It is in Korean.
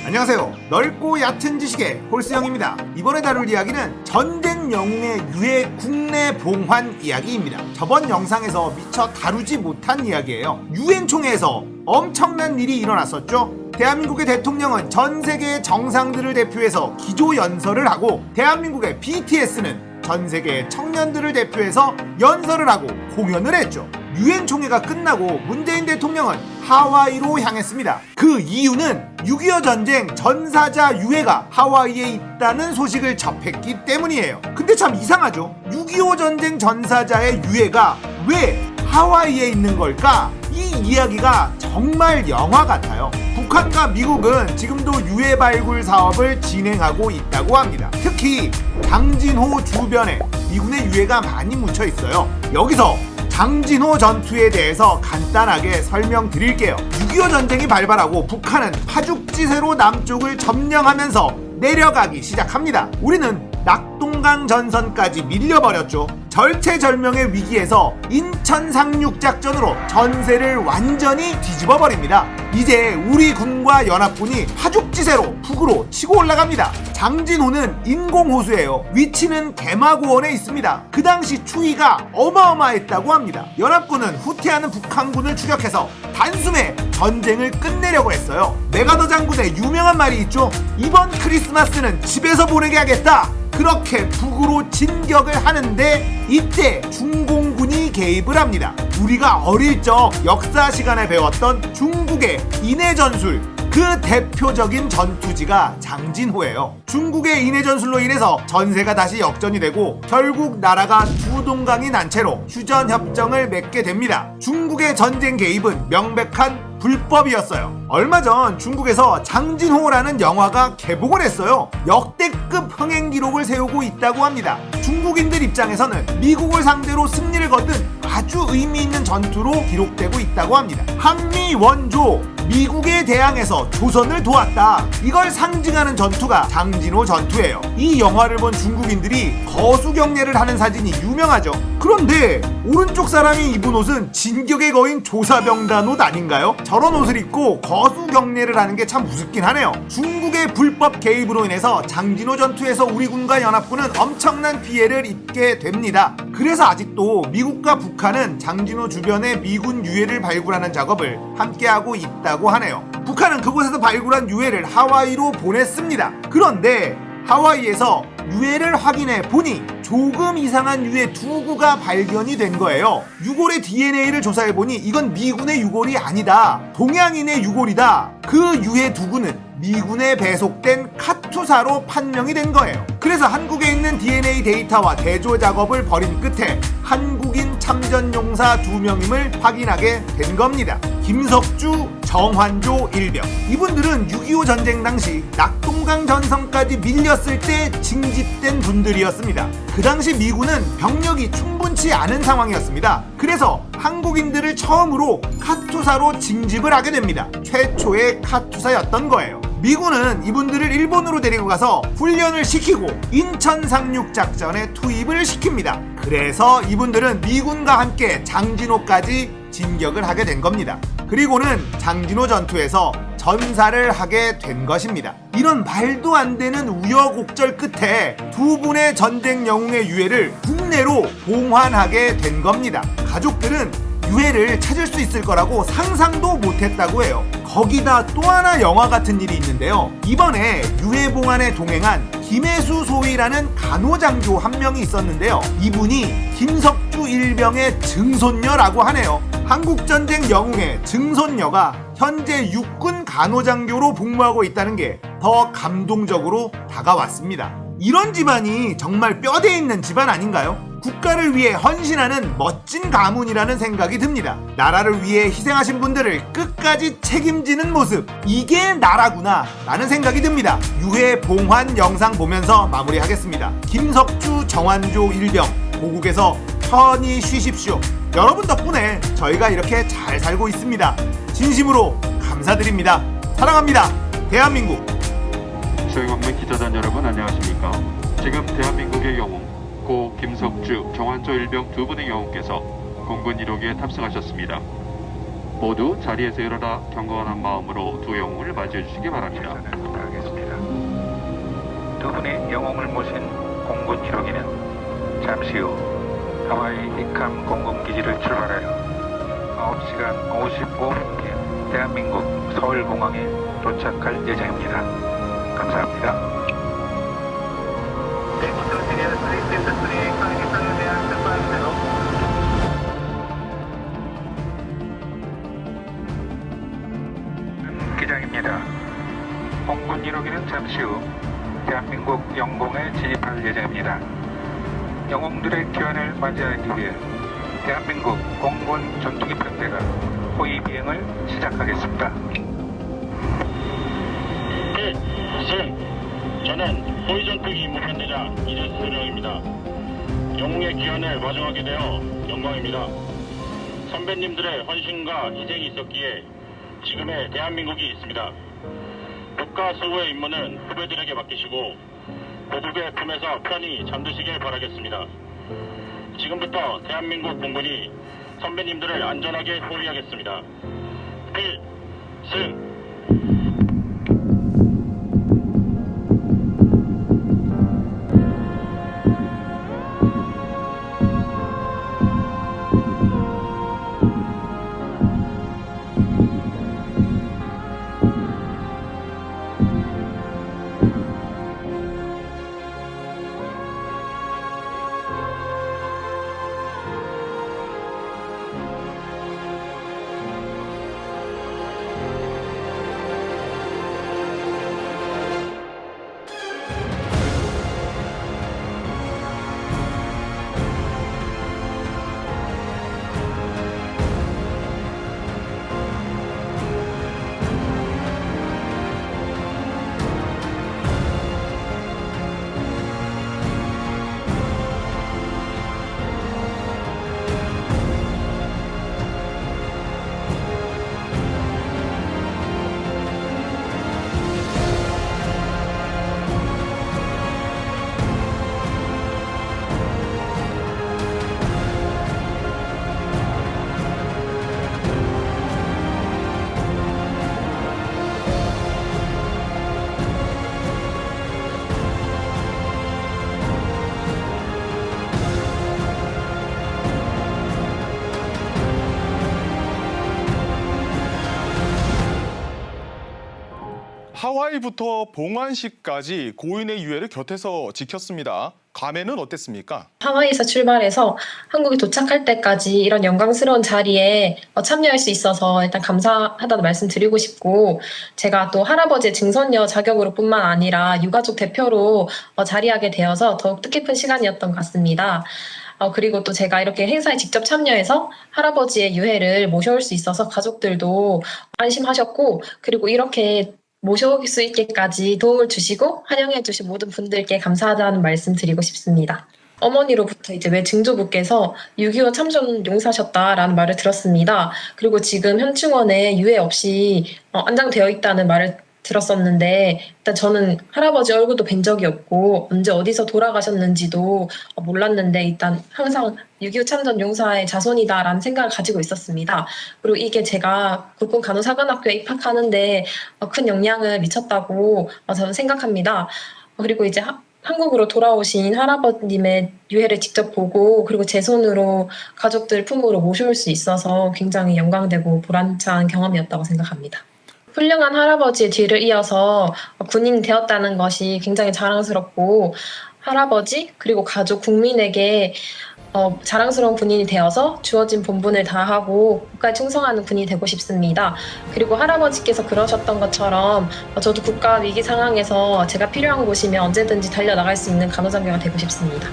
안녕하세요. 넓고 얕은 지식의 홀스형입니다. 이번에 다룰 이야기는 전쟁 영웅의 유해 국내 봉환 이야기입니다. 저번 영상에서 미처 다루지 못한 이야기예요. 유엔 총회에서 엄청난 일이 일어났었죠. 대한민국의 대통령은 전 세계의 정상들을 대표해서 기조연설을 하고, 대한민국의 BTS는 전 세계의 청년들을 대표해서 연설을 하고 공연을 했죠. 유엔 총회가 끝나고 문재인 대통령은 하와이로 향했습니다. 그 이유는 6.25 전쟁 전사자 유해가 하와이에 있다는 소식을 접했기 때문이에요. 근데 참 이상하죠. 6.25 전쟁 전사자의 유해가 왜 하와이에 있는 걸까? 이 이야기가 정말 영화 같아요. 북한과 미국은 지금도 유해 발굴 사업을 진행하고 있다고 합니다. 특히 장진호 주변에 미군의 유해가 많이 묻혀 있어요. 여기서 장진호 전투에 대해서 간단하게 설명드릴게요. 6.25 전쟁이 발발하고 북한은 파죽지세로 남쪽을 점령하면서 내려가기 시작합니다. 우리는 낙동강 전선까지 밀려버렸죠. 절체절명의 위기에서 인천 상륙작전으로 전세를 완전히 뒤집어버립니다. 이제 우리 군과 연합군이 파죽지세로 북으로 치고 올라갑니다. 장진호는 인공호수예요. 위치는 개마고원에 있습니다. 그 당시 추위가 어마어마했다고 합니다. 연합군은 후퇴하는 북한군을 추격해서 단숨에 전쟁을 끝내려고 했어요. 메가더 장군의 유명한 말이 있죠. 이번 크리스마스는 집에서 보내게 하겠다. 그렇게 북으로 진격을 하는데 이때 중공군이 개입을 합니다. 우리가 어릴 적 역사 시간에 배웠던 중국의 인해전술, 그 대표적인 전투지가 장진호예요. 중국의 인해전술로 인해서 전세가 다시 역전이 되고 결국 나라가 두 동강이 난 채로 휴전협정을 맺게 됩니다. 중국의 전쟁 개입은 명백한 불법이었어요. 얼마 전 중국에서 장진호라는 영화가 개봉을 했어요. 역대급 흥행 기록을 세우고 있다고 합니다. 중국인들 입장에서는 미국을 상대로 승리를 거둔 아주 의미 있는 전투로 기록되고 있다고 합니다. 한미 원조, 미국에 대항해서 조선을 도왔다. 이걸 상징하는 전투가 장진호 전투예요. 이 영화를 본 중국인들이 거수경례를 하는 사진이 유명하죠. 그런데 오른쪽 사람이 입은 옷은 진격의 거인 조사병단 옷 아닌가요? 저런 옷을 입고 거수경례를 하는 게 참 우습긴 하네요. 중국의 불법 개입으로 인해서 장진호 전투에서 우리 군과 연합군은 엄청난 피해를 입게 됩니다. 그래서 아직도 미국과 북한은 장진호 주변에 미군 유해를 발굴하는 작업을 함께하고 있다고 하네요. 북한은 그곳에서 발굴한 유해를 하와이로 보냈습니다. 그런데 하와이에서 유해를 확인해 보니 조금 이상한 유해 두 구가 발견이 된 거예요. 유골의 DNA를 조사해 보니 이건 미군의 유골이 아니다. 동양인의 유골이다. 그 유해 두 구는 미군에 배속된 카투사로 판명이 된 거예요. 그래서 한국에 있는 DNA 데이터와 대조 작업을 벌인 끝에 한국인 참전용사 2명임을 확인하게 된 겁니다. 김석주, 정환조 일병. 이분들은 6.25 전쟁 당시 낙동강 전선까지 밀렸을 때 징집된 분들이었습니다. 그 당시 미군은 병력이 충분치 않은 상황이었습니다. 그래서 한국인들을 처음으로 카투사로 징집을 하게 됩니다. 최초의 카투사였던 거예요. 미군은 이분들을 일본으로 데리고 가서 훈련을 시키고 인천 상륙작전에 투입을 시킵니다. 그래서 이분들은 미군과 함께 장진호까지 진격을 하게 된 겁니다. 그리고는 장진호 전투에서 전사를 하게 된 것입니다. 이런 말도 안 되는 우여곡절 끝에 두 분의 전쟁 영웅의 유해를 국내로 봉환하게 된 겁니다. 가족들은 유해를 찾을 수 있을 거라고 상상도 못했다고 해요. 거기다 또 하나 영화 같은 일이 있는데요. 이번에 유해 봉환에 동행한 김혜수 소위라는 간호장교 한 명이 있었는데요. 이분이 김석주 일병의 증손녀라고 하네요. 한국전쟁 영웅의 증손녀가 현재 육군 간호장교로 복무하고 있다는 게 더 감동적으로 다가왔습니다. 이런 집안이 정말 뼈대 있는 집안 아닌가요? 국가를 위해 헌신하는 멋진 가문이라는 생각이 듭니다. 나라를 위해 희생하신 분들을 끝까지 책임지는 모습, 이게 나라구나 라는 생각이 듭니다. 유해 봉환 영상 보면서 마무리하겠습니다. 김석주, 정환조 일병, 고국에서 편히 쉬십시오. 여러분 덕분에 저희가 이렇게 잘 살고 있습니다. 진심으로 감사드립니다. 사랑합니다. 대한민국. 수행업무 기자단 여러분 안녕하십니까. 지금 대한민국의 영웅 고 김석주, 정환조 일병 두 분의 영웅께서 공군 1호기에 탑승하셨습니다. 모두 자리에서 일어나 경건한 마음으로 두 영웅을 맞이해 주시기 바랍니다. 부탁하겠습니다. 두 분의 영웅을 모신 공군 1호기는 잠시 후 하와이 히캄 공군기지를 출발하여 9시간 55분께 대한민국 서울공항에 도착할 예정입니다. 감사합니다. 기장입니다. 공군 1호기는 잠시 후 대한민국 영공에 진입할 예정입니다. 영웅들의 귀환을 맞이하기 위해 대한민국 공군 전투기 편대가 호위 비행을 시작하겠습니다. 저는 호위 전투기 임무편대장 이재수령입니다. 영웅의 귀환을 마중하게 되어 영광입니다. 선배님들의 헌신과 희생이 있었기에 지금의 대한민국이 있습니다. 국가 수호의 임무는 후배들에게 맡기시고 모두의 품에서 편히 잠드시길 바라겠습니다. 지금부터 대한민국 공군이 선배님들을 안전하게 호위하겠습니다. 필승! 하와이부터 봉환시까지 고인의 유해를 곁에서 지켰습니다. 감회는 어땠습니까? 하와이에서 출발해서 한국에 도착할 때까지 이런 영광스러운 자리에 참여할 수 있어서 일단 감사하다는 말씀 드리고 싶고, 제가 또 할아버지의 증손녀 자격으로 뿐만 아니라 유가족 대표로 자리하게 되어서 더욱 뜻깊은 시간이었던 것 같습니다. 그리고 또 제가 이렇게 행사에 직접 참여해서 할아버지의 유해를 모셔올 수 있어서 가족들도 안심하셨고, 그리고 이렇게 모셔올 수 있게까지 도움을 주시고 환영해 주신 모든 분들께 감사하다는 말씀 드리고 싶습니다. 어머니로부터 이제 외 증조부께서 6.25 참전 용사셨다라는 말을 들었습니다. 그리고 지금 현충원에 유해 없이 안장되어 있다는 말을 들었었는데, 일단 저는 할아버지 얼굴도 뵌 적이 없고 언제 어디서 돌아가셨는지도 몰랐는데 일단 항상 6.25 참전 용사의 자손이다라는 생각을 가지고 있었습니다. 그리고 이게 제가 국군 간호사관학교에 입학하는데 큰 영향을 미쳤다고 저는 생각합니다. 그리고 이제 한국으로 돌아오신 할아버님의 유해를 직접 보고, 그리고 제 손으로 가족들 품으로 모셔올 수 있어서 굉장히 영광되고 보람찬 경험이었다고 생각합니다. 훌륭한 할아버지의 뒤를 이어서 군인이 되었다는 것이 굉장히 자랑스럽고, 할아버지 그리고 가족 국민에게 자랑스러운 군인이 되어서 주어진 본분을 다하고 국가에 충성하는 군인이 되고 싶습니다. 그리고 할아버지께서 그러셨던 것처럼 저도 국가 위기 상황에서 제가 필요한 곳이면 언제든지 달려나갈 수 있는 간호장교가 되고 싶습니다.